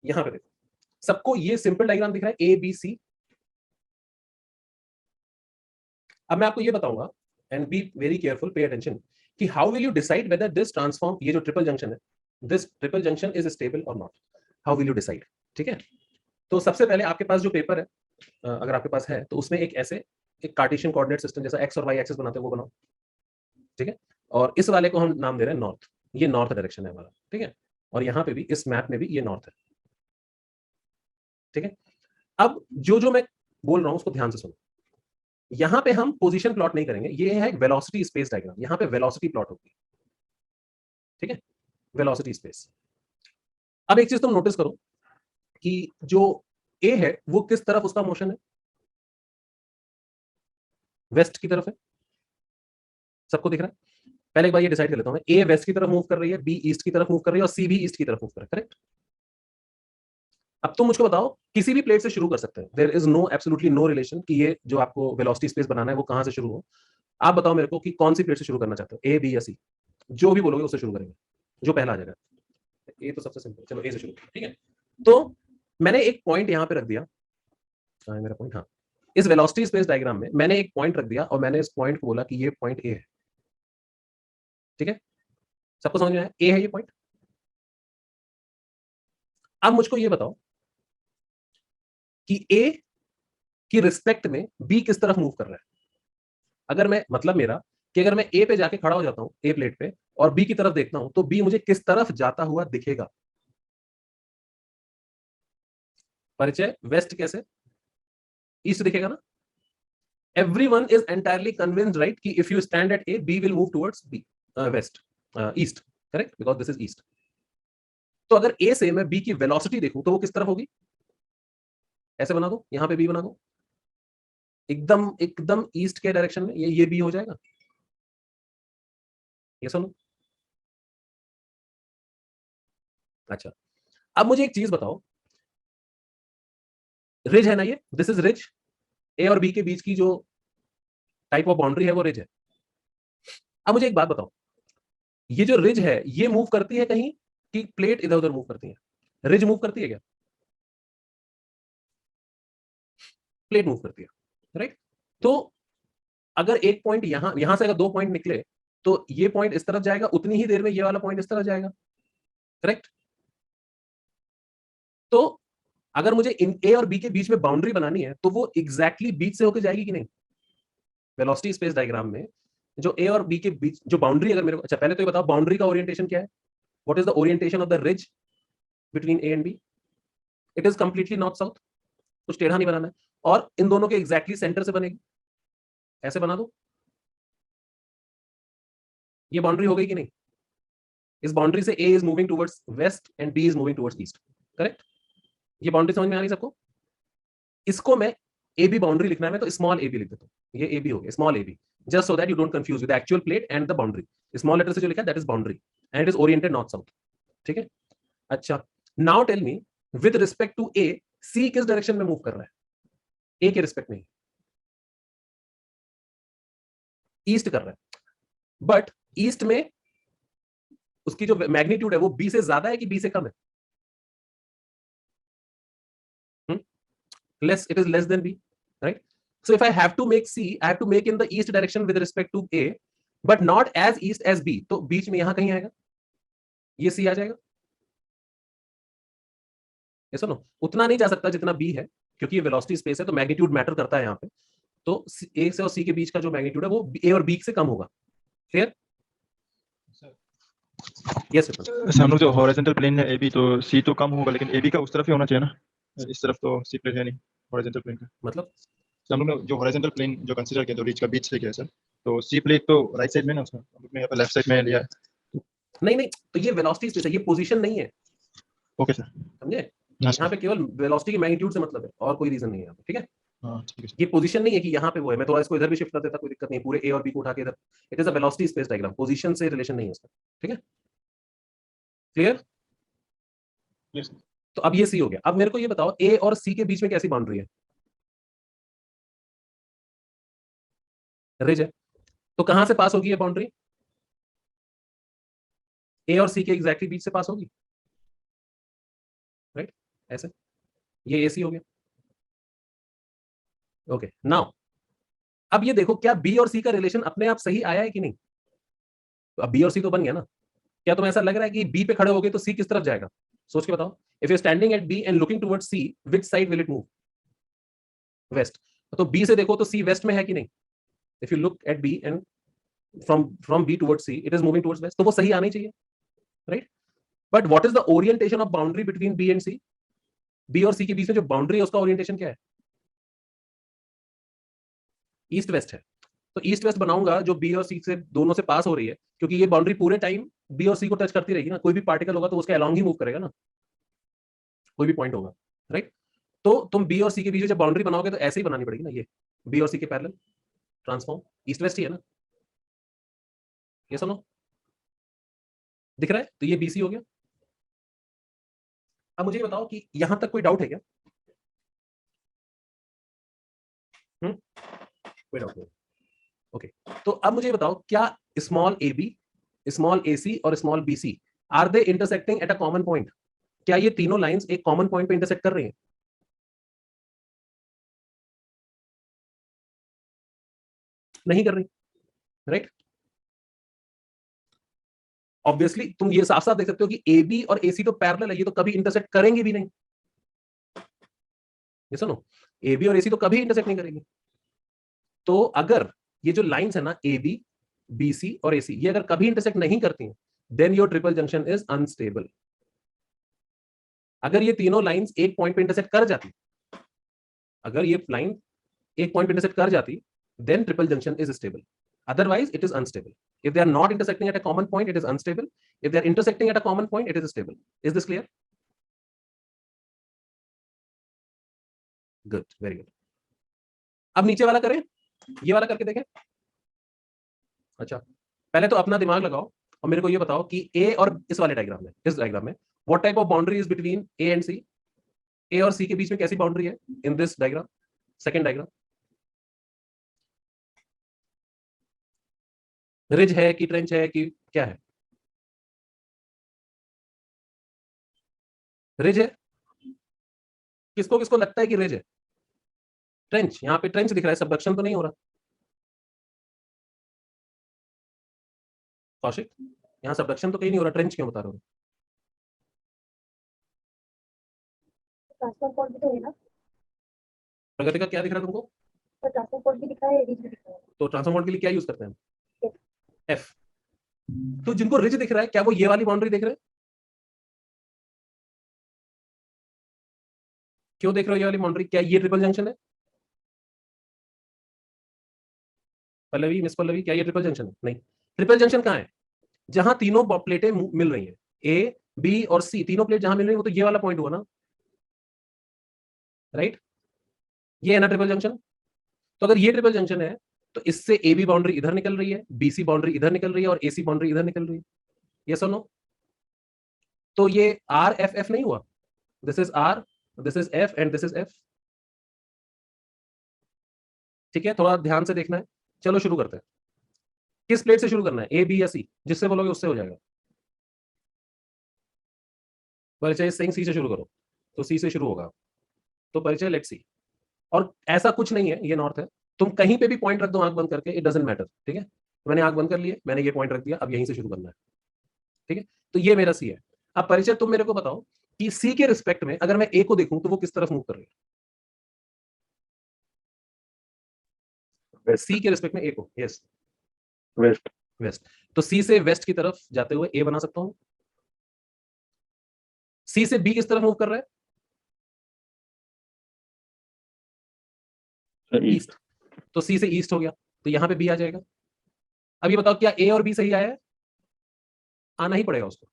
यहां पे देखो, सबको ये सिंपल डायग्राम दिख रहा है, ए बी सी। अब मैं आपको ये बताऊंगा, and be very careful, pay attention, कि how will you decide whether this transform, ये जो ट्रिपल जंक्शन है, this triple junction is stable और not, how will you decide. ठीक है, तो सबसे पहले आपके पास जो पेपर है, अगर आपके पास है, तो उसमें एक ऐसे एक कार्टेशियन कोऑर्डिनेट सिस्टम जैसा एक्स और वाई एक्सिस बनाते हैं, वो बनाओ। ठीक है, और इस वाले को हम नाम दे रहे हैं नॉर्थ, ये नॉर्थ डायरेक्शन है हमारा। ठीक है, और यहां पे भी इस मैप में भी ये नॉर्थ है। ठीक है, अब जो जो मैं बोल रहा हूं उसको ध्यान से सुनो। यहां पे हम पोजीशन प्लॉट नहीं करेंगे, ये है वेलोसिटी स्पेस डायग्राम, यहां पे वेलोसिटी प्लॉट होगी। ठीक है, वेलोसिटी स्पेस। अब एक चीज तुम नोटिस करो कि जो ए है वो किस तरफ उसका मोशन है, वेस्ट की तरफ है। सबको दिख रहा है? पहले एक बार ये डिसाइड कर लेता हूं मैं, ए वेस्ट की तरफ मूव कर रही है, बी ईस्ट की तरफ मूव कर रही है, और सी भी ईस्ट की तरफ मूव कर रहा है। करेक्ट? अब तुम मुझको बताओ, किसी भी प्लेट से शुरू कर सकते हैं, there is no absolutely no relation कि ये जो आपको वेलोसिटी स्पेस बनाना है वो कहां से शुरू हो। आप बताओ मेरे को कि कौन सी प्लेट से शुरू करना चाहते हो, ए बी या सी, जो भी बोलोगे उससे शुरू करेंगे, जो पहला आ जाएगा। ए तो सबसे सिंपल, चलो ए से शुरू। ठीक है, तो मैंने एक पॉइंट यहां पे रख दिया, कहां है मेरा पॉइंट, हाँ, इस वेलोसिटी स्पेस डायग्राम में मैंने एक पॉइंट रख दिया और मैंने इस पॉइंट को बोला कि ये पॉइंट ए है। ठीक है, सबको समझ में आया, ए है ये पॉइंट। अब मुझको ये बताओ कि ए की रिस्पेक्ट में बी किस तरफ मूव कर रहा है। अगर मैं, मतलब मेरा कि अगर मैं ए पे जाके खड़ा हो जाता हूं, ए प्लेट पे, और बी की तरफ देखता हूं, तो बी मुझे किस तरफ जाता हुआ दिखेगा। परिचय, वेस्ट कैसे, ईस्ट दिखेगा ना। everyone is entirely convinced, right, कि if you stand at A, B will move towards B, west, east, correct, because this is east. तो अगर A से मैं B की वेलोसिटी देखूं तो वो किस तरफ होगी, ऐसे बना दो, यहां पे B बना दो, एकदम एकदम ईस्ट के डायरेक्शन में, ये B हो जाएगा। ये सुनो, अच्छा, अब मुझे एक चीज बताओ, रिज है ना ये, दिस इज रिज, ए और बी के बीच की जो टाइप ऑफ बाउंड्री है वो रिज है। अब मुझे एक बात बताओ, ये जो रिज है ये मूव करती है कहीं, कि प्लेट इधर उधर मूव करती है, रिज मूव करती है क्या, प्लेट मूव करती है, राइट। तो अगर एक पॉइंट यहां से अगर दो पॉइंट निकले, तो ये पॉइंट इस तरफ जाएगा, उतनी ही देर में ये वाला पॉइंट इस तरफ जाएगा। करेक्ट? तो अगर मुझे इन ए और बी के बीच में बाउंड्री बनानी है, तो वो एग्जैक्टली बीच से होकर जाएगी कि नहीं, वेलोसिटी स्पेस डायग्राम में जो ए और बी के बीच जो बाउंड्री, अगर मेरे को, अच्छा पहले तो ये बताओ बाउंड्री का ओरिएंटेशन क्या है, what is the orientation of the ridge between A and B. It is completely north south, कुछ टेढ़ा नहीं बनाना है, और इन दोनों के एग्जैक्टली सेंटर से बनेगी, ऐसे बना दो, ये बाउंड्री हो गई कि नहीं। इस बाउंड्री से A is moving towards west and B is moving towards east. Correct? ये बाउंड्री समझ में आ रही सबको। इसको मैं ए बी बाउंड्री लिखना है मैं, तो स्मॉल ए बी लिख देता हूं, ये ए बी हो गया, small A B, just so that you don't confuse with actual plate and the boundary. Small letter से जो लिखा है that is boundary, and it is oriented north south. ठीक है, अच्छा, now tell me with respect to A, C किस direction में move कर रहा है, ए के रिस्पेक्ट में, ईस्ट कर रहा है, बट ईस्ट में उसकी जो मैग्नीट्यूड है वो बी से ज्यादा है कि बी से कम है, less, it is less than b, right? So if I have to make c, I have to make in the east direction with respect to a, but not as east as b, तो बीच में यहां कहीं आएगा, ये c आ जाएगा। ये सुनो, उतना नहीं जा सकता जितना b है, क्योंकि ये वेलोसिटी स्पेस है, तो मैग्नीट्यूड मैटर करता है यहाँ पे। तो ए से और सी के बीच का जो मैग्नीट्यूड है वो ए और बी से कम होगा। क्लियर? यस हम लोग जो हॉरिजॉन्टल प्लेन है एबी, तो सी तो कम होगा, लेकिन एबी का उस तरफ ही होना चाहिए ना, इस तरफ तो सी प्लेन है नहीं हॉरिजॉन्टल प्लेन का। मतलब हम लोग जो हॉरिजॉन्टल प्लेन जो कंसीडर किया तो रीच का बीच से किया सर, तो सी प्लेट तो राइट साइड में ना, उसमें हम लोग ने यहाँ पे लेफ्ट साइड में लिया। नहीं नहीं, तो ये वेलोसिटी स्पेस है, ये पोजीशन नहीं है। ओके सर, समझे? यहाँ पे केवल वेलोसिटी की मैग्नीट्यूड से मतलब है, और कोई रीजन नहीं है। ठीक है, हाँ ठीक है सर। ये पोजीशन नहीं है कि यहाँ पे वो है, मैं थोड़ा इसको इधर भी शिफ्ट कर देता, कोई दिक्कत नहीं, पूरे ए और बी को उठा के इधर। It is a velocity space diagram, position से रिलेशन नहीं है इसका। ठीक है, क्लियर? Yes, तो अब ये सी हो गया। अब मेरे को ये बताओ, ए और सी के बीच में कैसी बाउंड्री है, रिज है, तो कहां से पास होगी ये बाउंड्री, ए और सी के एग्जैक्टली बीच से पास होगी, राइट? ऐसे, ये AC हो गया। ओके नाउ अब ये देखो, क्या बी और सी का रिलेशन अपने आप सही आया है कि नहीं? तो अब बी और सी तो बन गया ना। क्या तुम्हें ऐसा लग रहा है कि बी पे खड़े हो गए तो सी किस तरफ जाएगा? सोच के बताओ। If you standing at B and looking towards C, which side will it move? West. तो बी से देखो तो सी वेस्ट में है कि नहीं? If you look at B and from B towards C, it is moving towards west, तो वो सही आना ही चाहिए, right? But what is the orientation of boundary between B and C? B और सी के बीच में जो बाउंड्री है उसका ओरिएंटेशन क्या है? ईस्ट वेस्ट है। तो ईस्ट वेस्ट बनाऊंगा जो बी और सी से दोनों से पास हो रही है, क्योंकि ये बाउंड्री पूरे टाइम बी और सी को टच करती रहेगी ना। कोई भी पार्टिकल होगा तो उसके अलॉन्ग ही मूव करेगा ना, कोई भी पॉइंट होगा, राइट? तो तुम बी और सी के बीच में जब बाउंड्री बनाओगे तो ऐसे ही बनानी पड़ेगी ना, ये बी और सी के पैरेलल ट्रांसफॉर्म ईस्ट वेस्ट ही है ना। ये सुनो, दिख रहा है? तो ये बीसी हो गया। अब मुझे बताओ कि यहां तक कोई डाउट है क्या? कोई डाउट नहीं? ओके। तो अब मुझे बताओ, क्या small A B, small A C और small B C are they intersecting at a common point? क्या ये तीनों लाइंस एक कॉमन पॉइंट पे इंटरसेक्ट कर रही हैं? नहीं कर रही, राइट? ऑब्वियसली तुम ये साफ साफ देख सकते हो कि ए बी और ए सी तो पैरेलल है, ये तो कभी इंटरसेक्ट करेंगे भी नहीं। ये सुनो, ए बी और ए सी तो कभी इंटरसेक्ट नहीं करेंगे। तो अगर ये जो लाइंस है ना, ए बी, बी सी और ए सी, ये अगर कभी इंटरसेक्ट नहीं करती हैं, then your triple junction is unstable. अगर ये तीनों लाइंस एक पॉइंट पे इंटरसेक्ट कर जाती, अगर ये लाइन एक पॉइंट पे इंटरसेक्ट कर जाती, then triple junction is stable. Otherwise, it is unstable. If they are not intersecting at a common point, it is unstable. If they are intersecting at a common point, it is stable. Is this clear? Good, very good. अब नीचे वाला करें, ये वाला करके देखें। अच्छा, पहले तो अपना दिमाग लगाओ और मेरे को ये बताओ कि ए और इस वाले डायग्राम में, इस डायग्राम में, what type of boundary is between A and C? A और C के बीच में कैसी बाउंड्री है in this diagram? Second diagram. Ridge है कि ट्रेंच है कि क्या है? रिज है। किसको किसको लगता है कि रिज है? ट्रेंच। यहाँ पे ट्रेंच दिख रहा है, सबडक्शन तो नहीं हो रहा। कौशिक, यहाँ सबडक्शन तो कहीं नहीं हो रहा, ट्रेंच क्यों बता रहे हो? ट्रांसफर पॉइंट भी तो है ना। प्रगति का क्या दिख रहा है तुमको? तो ट्रांसफर पॉइंट भी दिखा है, रिज भी दिखा है। तो ट्रांसफर पॉइंट के लिए क्या यूज करते हैं? एफ। तो जिनको रिज दिख रहा है, क्या वो ये वाली बाउंड्री देख रहे हैं? क्यों देख रहे हो ये वाली बाउंड्री? क्या ये ट्रिपल जंक्शन है? पल्लवी, मिस पल्लवी, क्या ये ट्रिपल जंक्शन है? नहीं। ट्रिपल जंक्शन कहाँ है? जहां तीनों प्लेटें मिल रही हैं, ए बी और सी, तीनों प्लेट जहां मिल रही है, वो तो ये वाला पॉइंट हुआ ना, राइट? ये है ना ट्रिपल जंक्शन। तो अगर ये ट्रिपल जंक्शन है तो इससे ए बी बाउंड्री इधर निकल रही है, बी सी बाउंड्री इधर निकल रही है और ए सी बाउंड्री इधर निकल रही है। ये सुनो, तो ये आर एफ एफ नहीं हुआ? This is R, this is F and this is F. ठीक है, थोड़ा ध्यान से देखना है। चलो शुरू करते हैं। किस प्लेट से शुरू करना है, ए बी या सी? जिससे बोलोगे उससे हो जाएगा। परिचय सिंह सी से शुरू करो, तो सी से शुरू होगा। तो परिचय लेट सी। और ऐसा कुछ नहीं है, ये नॉर्थ है। तुम कहीं पे भी पॉइंट रख दो आंख बंद करके, इट डजंट मैटर, ठीक है? मैंने आंख बंद कर ली है, मैंने ये पॉइंट रख दिया, अब यहीं से शुरू करना है, ठीक है? तो ये मेरा सी है। अब परिचय तुम मेरे को बताओ कि सी के रिस्पेक्ट में अगर मैं ए को देखूं तो वो किस तरफ मूव कर रही है? सी के रिस्पेक्ट में ए को, यस, वेस्ट। वेस्ट। तो सी से वेस्ट की तरफ जाते हुए ए बना सकता हूं। सी से बी किस तरफ मूव कर रहा है? ईस्ट। तो सी से ईस्ट हो गया, तो यहां पे बी आ जाएगा। अब ये बताओ, क्या ए और बी सही आया है? आना ही पड़ेगा उसको,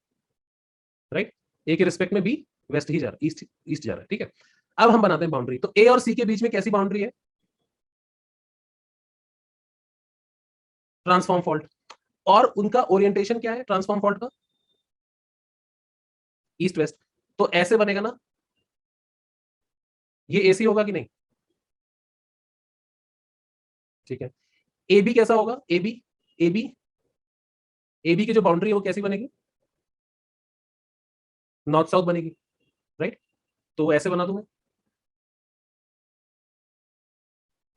राइट? ए के रिस्पेक्ट में बी वेस्ट ही जा रहा है, ईस्ट ईस्ट जा रहा है, ठीक है? अब हम बनाते हैं बाउंड्री। तो ए और सी के बीच में कैसी बाउंड्री है? Transform fault. और उनका ओरिएंटेशन क्या है ट्रांसफॉर्म फॉल्ट का? East west. तो ऐसे बनेगा ना, ये एसी होगा कि नहीं? ठीक है। ए बी कैसा होगा? A B, A B, A B की जो बाउंड्री है वो कैसी बनेगी? नॉर्थ साउथ बनेगी, राइट? तो ऐसे बना दूं मैं,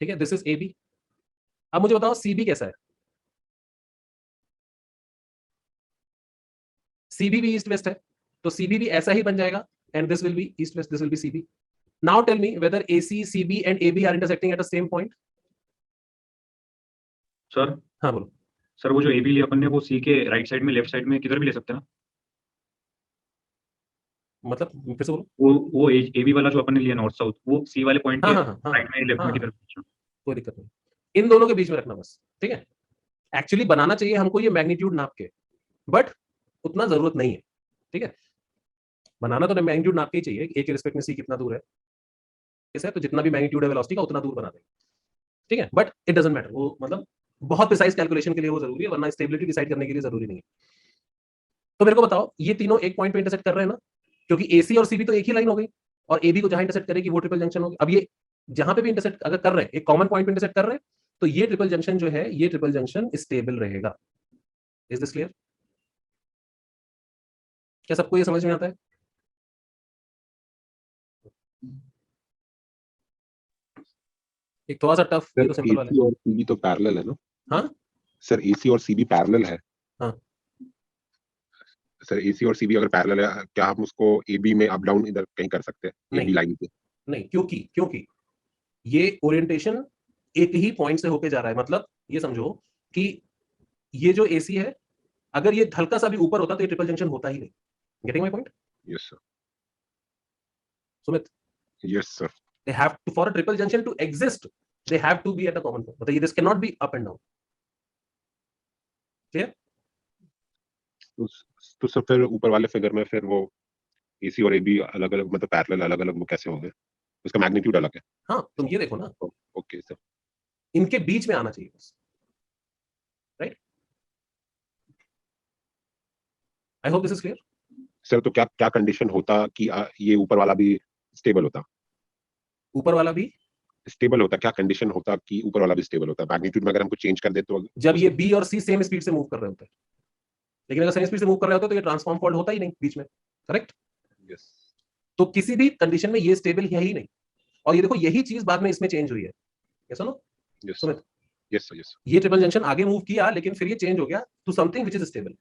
ठीक है, दिस इज ए बी। अब मुझे बताओ सी बी कैसा है, सी बी भी ईस्ट वेस्ट है, तो सी बी भी ऐसा ही बन जाएगा, and this will be east west, this will be C B. Now tell me whether A C C B and A B are intersecting at the same point. Sir हाँ बोलो। Sir वो जो A B लिया अपन ने वो सी के right side में left side में किधर भी ले सकते हैं ना? मतलब फिर से बोलो। वो ए बी वाला जो अपन ने लिया नॉर्थ साउथ वो सी वाले पॉइंट हाँ के हाँ हाँ हाँ राइट में लेफ्ट हाँ में हाँ, किधर भी? अच्छा। कोई दिक्कत नहीं, इन दोनों के बीच में रखना बस, ठीक है। एक्चुअली बनाना चाहिए हमको ये मैग्नीट्यूड नाप के, बट उतना जरूरत नहीं है, ठीक है। बनाना तो मैग्नीट्यूड नाप के ही चाहिए, ए के रिस्पेक्ट में सी कितना दूर है, ऐसा तो जितना भी मैग्नीट्यूड है वेलोसिटी का उतना दूर बना देंगे, ठीक है। बट इट डजंट मैटर, वो मतलब बहुत प्रिसाइज कैलकुलेशन के लिए वो जरूरी है, वरना स्टेबिलिटी डिसाइड करने के लिए जरूरी नहीं है। तो मेरे को बताओ ये तीनों एक पॉइंट पे इंटरसेक्ट कर रहे हैं ना, क्योंकि एसी और सीबी तो एक ही लाइन हो गई, और एबी को जहां इंटरसेक्ट करेगी वो ट्रिपल जंक्शन होगी। अब ये जहां पे भी इंटरसेक्ट अगर कर रहे हैं, एक कॉमन पॉइंट पे इंटरसेक्ट कर रहे हैं, तो ये ट्रिपल जंक्शन जो है, ये ट्रिपल जंक्शन स्टेबल रहेगा। Is this clear? क्या सबको ये समझ में आता है? एक थोड़ा सा टफ, ये सर तो सिंपल वाला है। एसी और सीबी तो पैरेलल है ना? हाँ सर एसी और सीबी पैरेलल है। हाँ, सर एसी और सीबी अगर पैरेलल है, क्या हम उसको एबी में अप डाउन इधर कहीं कर सकते हैं एबी नहीं लाइन पे? नहीं, क्योंकि क्योंकि ये ओरिएंटेशन एक ही पॉइंट से होके जा रहा है। मतलब ये समझो कि ये जो एसी है, अगर ये हल्का सा भी ऊपर होता तो ये ट्रिपल जंक्शन होता ही नहीं। Getting my point yes sir, Sumit? Yes sir. they have to, for a triple junction to exist, they have to be at a common point, मतलब this cannot be up and down, clear? तो sir फिर ऊपर वाले figure में फिर वो AC और AB अलग अलग, मतलब पैरेलल अलग अलग, वो कैसे होंगे? उसका मैग्नीट्यूड अलग है। हाँ तुम ये देखो ना, ओके सर। इनके बीच में आना चाहिए बस, right? I hope this is clear. Sir तो क्या क्या कंडीशन होता कि ये ऊपर वाला भी स्टेबल होता? ऊपर वाला भी, स्टेबल होता, क्या कंडीशन होता कि ऊपर वाला भी स्टेबल होता? मैग्नीट्यूड में अगर हमको चेंज कर दे तो जब ये बी और सी सेम स्पीड से मूव कर रहे होते हैं, लेकिन अगर सेम स्पीड से मूव कर रहे होते तो ये ट्रांसफॉर्म फॉल्ट होता ही नहीं बीच में, करेक्ट? यस तो किसी भी कंडीशन में ये स्टेबल है ही नहीं। और ये देखो यही चीज बाद में इसमें चेंज हुई है, ये सुनो yes Sumit, yes sir yes ये ट्रिपल जंक्शन आगे मूव किया, लेकिन फिर ये चेंज हो गया to something which is stable,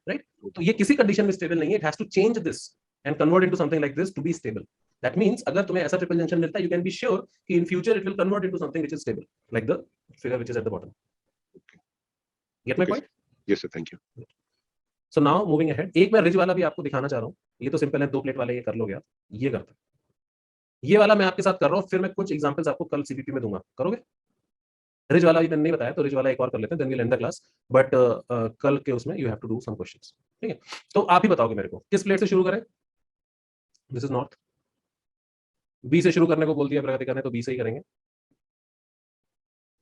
right? तो ये किसी कंडीशन में स्टेबल नहीं है, it has to change this and convert into something like this to be stable. That means अगर तुम्हें ऐसा ट्रिपल जंक्शन मिलता है, यू कैन बी श्योर कि in future it will convert into something which is stable, like the figure which is at the bottom. Gate my Okay, point? Yes sir, thank you. So now moving ahead, एक मैं ridge वाला भी आपको दिखाना चाह रहा हूं। ये तो सिंपल है, 2 प्लेट वाले, ये कर लोगे आप, ये करते हैं। ये वाला मैं आपके साथ कर रहा हूं, फिर मैं कुछ एग्जांपल्स आपको कल सीबीपी में दूंगा, करोगे? रिज वाला अभी मैंने नहीं बताया, तो रिज वाला एक और कर लेते हैं, then we will end the class. But कल के उसमें you have to do some questions, ठीक है? तो आप ही बताओगे मेरे को किस प्लेट से शुरू करें। दिस इज नॉर्थ, बी से शुरू करने को बोल दिया प्रगति ने, तो बी से ही करेंगे।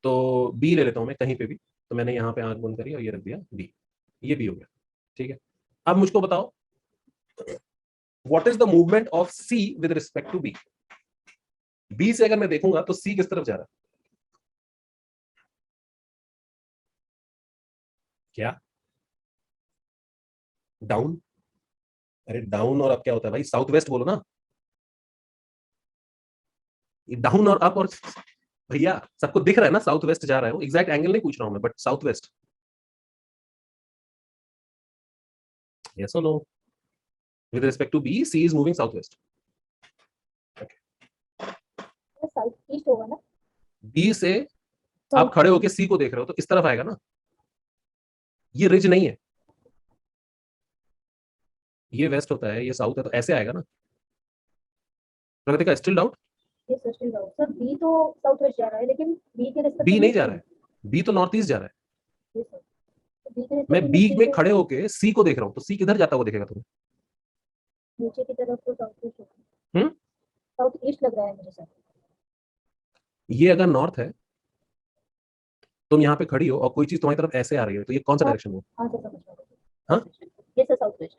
तो बी ले लेता हूं मैं कहीं पे भी, तो मैंने यहाँ पे आंख बंद करी और ये रख दिया बी, ये बी हो गया, ठीक है। अब मुझको बताओ what is the movement of C with respect to B. B से अगर मैं देखूंगा तो सी किस तरफ जा रहा है? क्या डाउन? अरे डाउन और अप क्या होता है भाई? साउथ वेस्ट बोलो ना। डाउन और अप, और भैया सबको दिख रहा है ना साउथ वेस्ट जा रहा है, वो एग्जैक्ट एंगल नहीं पूछ रहा हूं मैं, but south west. Yes or no? With respect to B C is moving south west. South east होगा ना? बी से आप खड़े होके सी को देख रहे हो तो इस तरफ आएगा ना, ये रिज नहीं है, ये वेस्ट होता है, ये साउथ है, तो ऐसे आएगा ना। प्रगति का स्टिल डाउट? ये सस्टेन डाउन सर, बी तो साउथ वेस्ट जा रहा है, लेकिन बी के रिस्पेक्ट बी नहीं जा रहा है, बी तो नॉर्थ ईस्ट जा रहा है। बी के मैं रिस्पेक्ट बी में खड़े होके सी को देख रहा हूँ, तो सी किधर जाता हुआ दिखेगा तुम्हें? नीचे की तरफ तो साउथ ईस्ट होगा। हम्म? साउथ ईस्ट लग रहा है मुझे सर। ये अगर नॉर्थ है, तुम यहाँ पे खड़ी हो और कोई चीज तुम्हारी तरफ ऐसे आ रही है, तो ये कौन सा डायरेक्शन हो? हाँ सर, समझ गया। हाँ? ये sir south west.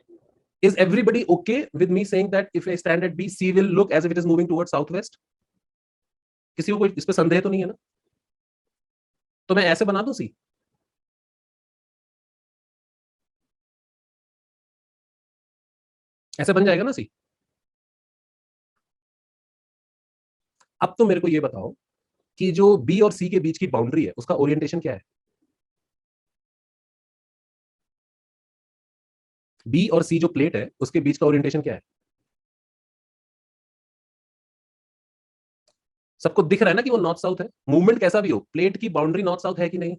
Is everybody okay with me saying that if I stand at B, C will look as if it is moving towards southwest? किसी को कोई इस पे संदेह तो नहीं है ना? तो मैं ऐसे बना दूं सी, ऐसे बन जाएगा ना सी? अब तो मेरे को ये बताओ कि जो बी और सी के बीच की बाउंड्री है उसका ओरिएंटेशन क्या है? बी और सी जो प्लेट है उसके बीच का ओरिएंटेशन क्या है? सबको दिख रहा है ना कि वो नॉर्थ साउथ है। मूवमेंट कैसा भी हो, प्लेट की बाउंड्री नॉर्थ साउथ है कि नहीं?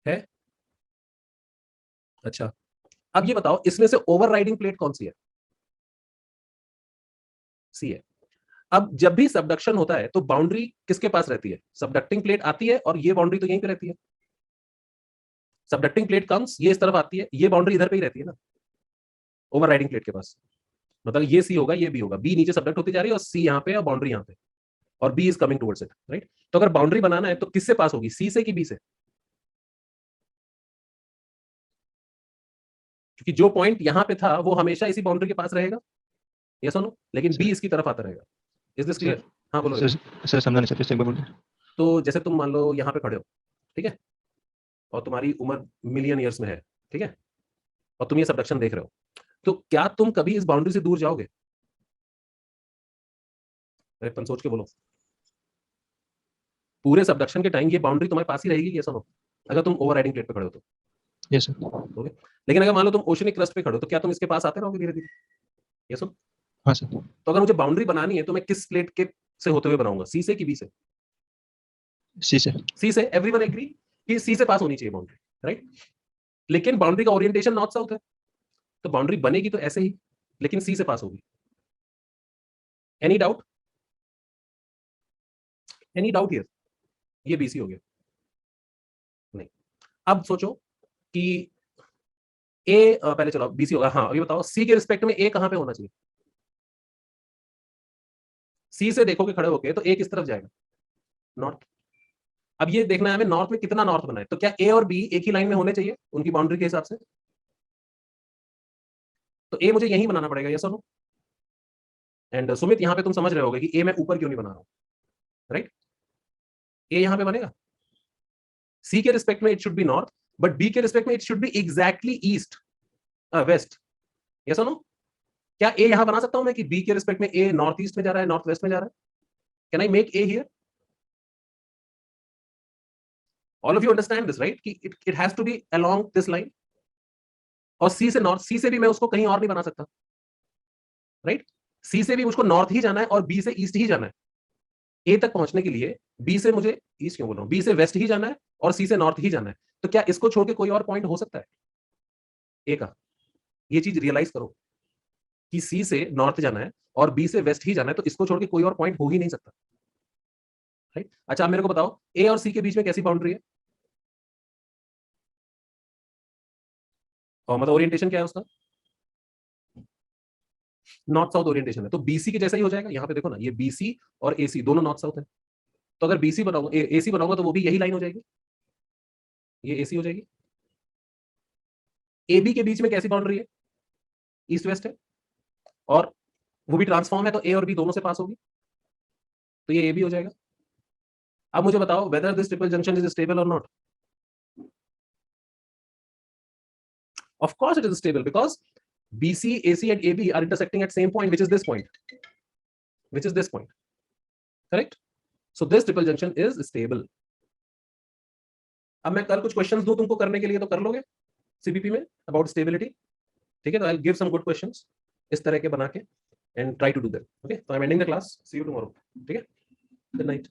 है। अच्छा, अब ये बताओ इसमें से ओवरराइडिंग प्लेट कौन सी है? सी है। अब जब भी सबडक्शन होता है तो बाउंड्री किसके पास रहती है? सबडक्टिंग प्लेट आती है और ये बाउंड्री तो यहीं पे रहती है। सबडक्टिंग प्लेट कम्स, ये इस तरफ आती है, ये बाउंड्री इधर पे ही रहती है ना ओवरराइडिंग प्लेट के पास। मतलब ये सी होगा, ये बी होगा, बी नीचे सबडक्ट होती जा रही है और सी यहाँ पे और बाउंड्री यहाँ पे, और B is coming towards it, right? तो अगर बाउंड्री बनाना है तो किससे पास होगी, सी से कि बी से? क्योंकि जो पॉइंट यहाँ पे था वो हमेशा इसी बाउंड्री के पास रहेगा, यस और नो? लेकिन बी इसकी तरफ आता रहेगा। Is this clear? हाँ बोलो। सर समझा नहीं सकते, एक बार बोलिए। तो जैसे तुम मान लो यहाँ पे खड़े हो, ठीक है, और तुम्हारी उम्र मिलियन ईयर्स में है, ठीक है, और तुम ये सबडक्शन देख रहे हो, तो क्या तुम कभी इस बाउंड्री से दूर जाओगे? अपन सोच के बोलो। पूरे सबडक्शन के टाइम ये बाउंड्री तुम्हारे पास ही रहेगी, यस और नो? अगर तुम ओवरराइडिंग प्लेट पे खड़े हो तो। Yes sir. ओके, लेकिन अगर मान लो तुम ओशनिक क्रस्ट पे खड़े हो तो क्या तुम इसके पास आते रहोगे धीरे धीरे, यस और? हाँ सर। तो अगर मुझे बाउंड्री बनानी है तो मैं किस प्लेट के से होते हुए बनाऊंगा, सी से कि बी से? सी से। सी से। एवरीवन एग्री कि सी से पास होनी चाहिए बाउंड्री, राइट? लेकिन बाउंड्री का ओरिएंटेशन नॉर्थ साउथ है, तो बाउंड्री बनेगी तो ऐसे ही, लेकिन सी से पास होगी। Any doubt? Any doubt here? ये बीसी हो गया। नहीं। अब सोचो कि ए पहले, चलो बीसी होगा। हाँ अभी बताओ सी के रिस्पेक्ट में ए कहां पे होना चाहिए? सी से देखोगे खड़े होके तो ए किस तरफ जाएगा? नॉर्थ। अब ये देखना है हमें नॉर्थ में कितना नॉर्थ बना है, तो क्या ए और बी एक ही लाइन में होने चाहिए उनकी बाउंड्री के हिसाब से? तो ए मुझे यही बनाना पड़ेगा, yes or no? And Sumit यहां पे तुम समझ रहे होगे कि ए मैं ऊपर क्यों नहीं बना रहा हूं, राइट? ए यहां पे बनेगा, सी के रिस्पेक्ट में it should be north, but B के रिस्पेक्ट में it should be exactly east west, yes or no? क्या ए यहां बना सकता हूं मैं कि बी के रिस्पेक्ट में ए नॉर्थ ईस्ट में जा रहा है, नॉर्थ वेस्ट में जा रहा है? Can I make A here? All of you understand this, right? कि it has to be along this line. और सी से नॉर्थ, सी से भी मैं उसको कहीं और नहीं बना सकता, राइट? सी से भी मुझको नॉर्थ ही जाना है और बी से ईस्ट ही जाना है। ए तक पहुंचने के लिए बी से मुझे ईस्ट क्यों बोल रहा हूं, बी से वेस्ट ही जाना है और सी से नॉर्थ ही जाना है। तो क्या इसको छोड़ के कोई और पॉइंट हो सकता है ए का? ये चीज रियलाइज करो कि सी से नॉर्थ जाना है और बी से वेस्ट ही जाना है, तो इसको छोड़ के कोई और पॉइंट हो ही नहीं सकता, राइट? अच्छा अब मेरे को बताओ ए और सी के बीच में कैसी बाउंड्री है, और मतलब ओरिएंटेशन क्या है उसका? नॉर्थ साउथ ओरिएंटेशन है, तो बीसी के जैसा ही हो जाएगा। यहाँ पे देखो ना, ये बीसी और एसी दोनों नॉर्थ साउथ है, तो अगर बीसी बनाऊंगा, एसी बनाऊंगा तो वो भी यही लाइन हो जाएगी, ये एसी हो जाएगी। ए बी के बीच में कैसी बाउंड्री है? ईस्ट वेस्ट है, और वो भी ट्रांसफॉर्म है, तो ए और बी दोनों से पास होगी, तो ये ए बी हो जाएगा। अब मुझे बताओ whether this triple junction is stable और not? Of course it is stable, because BC, AC and AB are intersecting at same point, which is this point, which is this point, correct? So this triple junction is stable. अब मैं कल कुछ questions दूं तुमको करने के लिए, तो कर लोगे CPP में अबाउट स्टेबिलिटी? ठीक है, तो I will give some good questions इस तरह के बना के, and try to do them. Okay, तो I am ending the class, see you tomorrow. ठीक है, गुड नाइट।